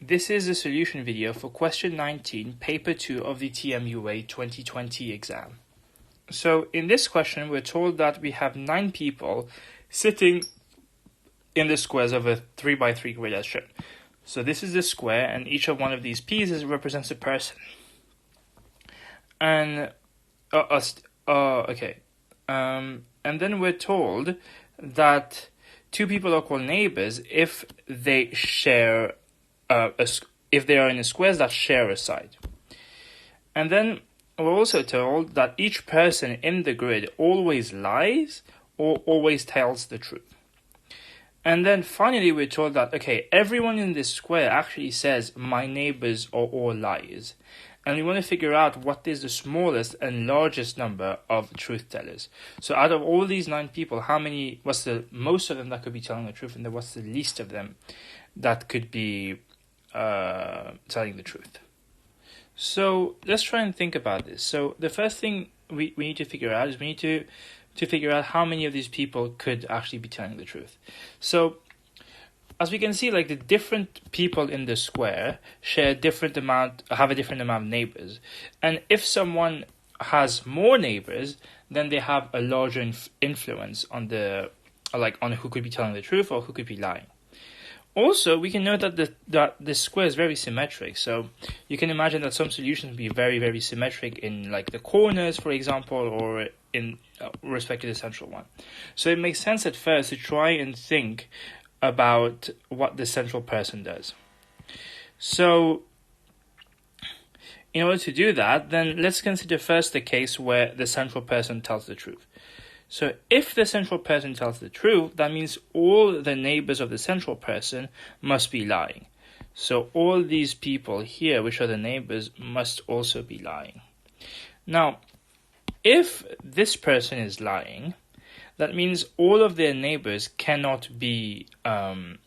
This is a solution video for question 19, paper 2 of the TMUA 2020 exam. So in this question, we're told that we have 9 people sitting in the squares of a 3x3 grid as shown. So this is the square, and each of one of these pieces represents a person. And and then we're told that 2 people are called neighbors if they share if they are in the squares that share a side. And then we're also told that each person in the grid always lies or always tells the truth. And then finally we're told that, okay, everyone in this square actually says my neighbors are all liars. And we want to figure out what is the smallest and largest number of truth tellers. So out of all these 9 people, what's the most of them that could be telling the truth, and then what's the least of them that could be telling the truth? So let's try and think about this. So the first thing we need to figure out is we need to figure out how many of these people could actually be telling the truth. So as we can see, like the different people in the square have a different amount of neighbors. And if someone has more neighbors, then they have a larger influence on on who could be telling the truth or who could be lying. Also, we can note that the square is very symmetric. So you can imagine that some solutions will be very, very symmetric in like the corners, for example, or in respect to the central one. So it makes sense at first to try and think about what the central person does. So in order to do that, then let's consider first the case where the central person tells the truth. So if the central person tells the truth, that means all the neighbors of the central person must be lying. So all these people here, which are the neighbors, must also be lying. Now, if this person is lying, that means all of their neighbors cannot be cannot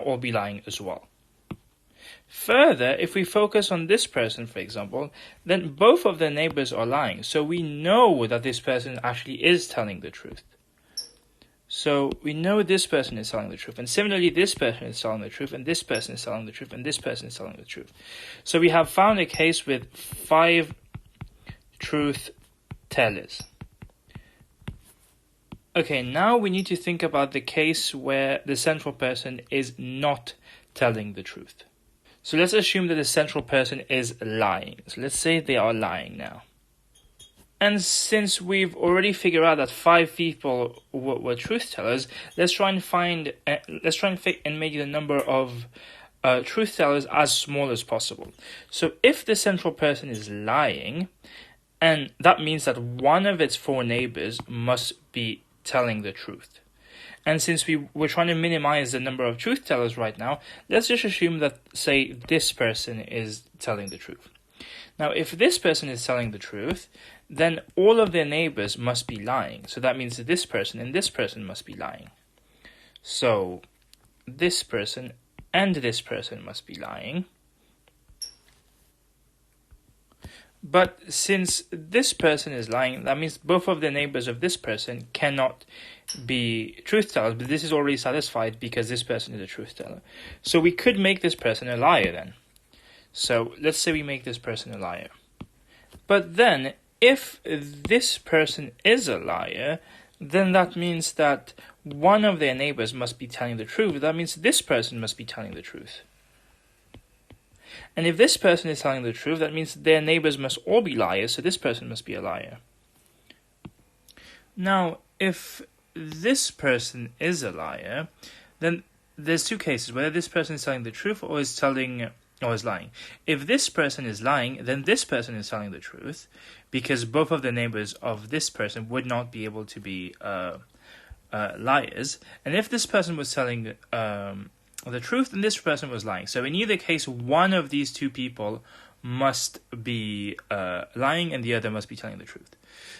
all be lying as well. Further, if we focus on this person, for example, then both of their neighbors are lying. So we know that this person actually is telling the truth. So we know this person is telling the truth. And similarly, this person is telling the truth, and this person is telling the truth, and this person is telling the truth. So we have found a case with 5 truth tellers. Okay, now we need to think about the case where the central person is not telling the truth. So let's assume that the central person is lying. So let's say they are lying now. And since we've already figured out that 5 people were truth tellers, let's try and make the number of truth tellers as small as possible. So if the central person is lying, and that means that one of its 4 neighbors must be telling the truth. And since we're trying to minimize the number of truth tellers right now, let's just assume that, say, this person is telling the truth. Now, if this person is telling the truth, then all of their neighbors must be lying. So that means that this person and this person must be lying. So this person and this person must be lying. But since this person is lying, that means both of the neighbors of this person cannot be truth tellers, but this is already satisfied because this person is a truth teller. So we could make this person a liar then. So let's say we make this person a liar. But then, if this person is a liar, then that means that one of their neighbors must be telling the truth. That means this person must be telling the truth. And if this person is telling the truth, that means their neighbors must all be liars, so this person must be a liar. Now, if this person is a liar, then there's 2 cases, whether this person is telling the truth or is lying. If this person is lying, then this person is telling the truth, because both of the neighbors of this person would not be able to be liars. And if this person was telling the truth, then this person was lying. So in either case, one of these 2 people must be lying and the other must be telling the truth.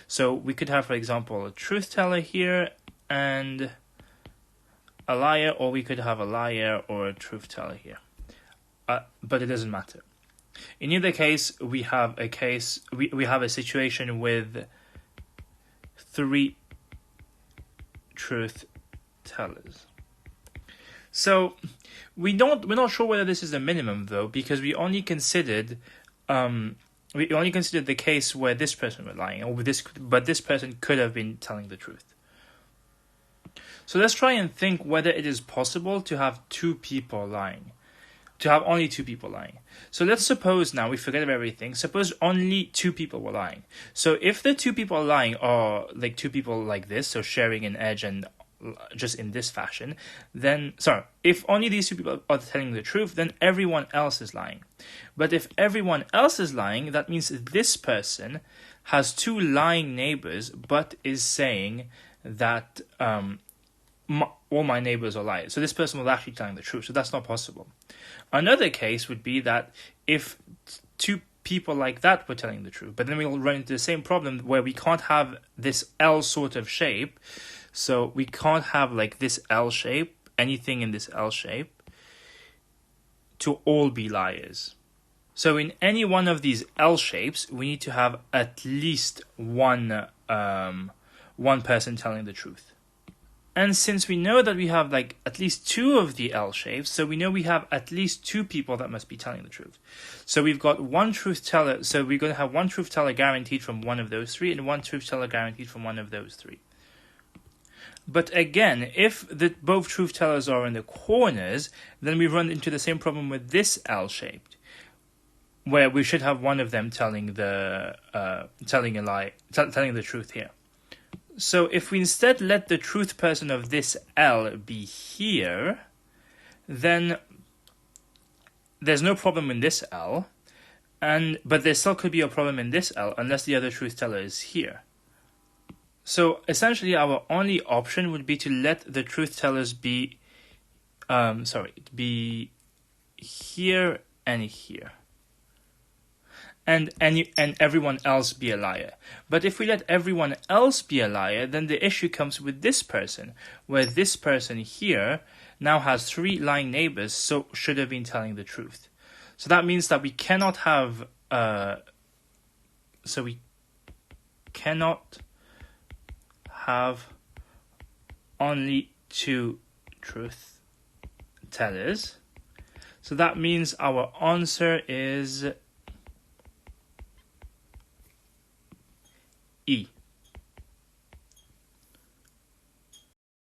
So we could have, for example, a truth teller here and a liar, or we could have a liar or a truth teller here. But it doesn't matter. In either case, we have a situation with 3 truth tellers. So we're not sure whether this is the minimum though, because we only considered the case where this person was lying, but this person could have been telling the truth. So let's try and think whether it is possible to have two people lying. To have only two people lying. So let's suppose now we forget about everything. Suppose only two people were lying. So if the two people lying are like two people like this, so sharing an edge and just in this fashion, then, if only these two people are telling the truth, then everyone else is lying. But if everyone else is lying, that means this person has two lying neighbors, but is saying that all my neighbors are liars. So this person was actually telling the truth. So that's not possible. Another case would be that if two people like that were telling the truth, but then we'll run into the same problem where we can't have this L sort of shape. So we can't have like this L shape, anything in this L shape, to all be liars. So in any one of these L shapes, we need to have at least one person telling the truth. And since we know that we have like at least two of the L shapes, so we know we have at least two people that must be telling the truth. So we've got one truth teller. So we're going to have one truth teller guaranteed from one of those three and one truth teller guaranteed from one of those three. But again, if both truth tellers are in the corners, then we run into the same problem with this L-shaped, where we should have one of them telling the truth here. So if we instead let the truth person of this L be here, then there's no problem in this L, but there still could be a problem in this L unless the other truth teller is here. So essentially our only option would be to let the truth tellers be here and here. And everyone else be a liar. But if we let everyone else be a liar, then the issue comes with this person, where this person here now has three lying neighbors, so should have been telling the truth. So that means that we cannot have only two truth tellers. So that means our answer is E.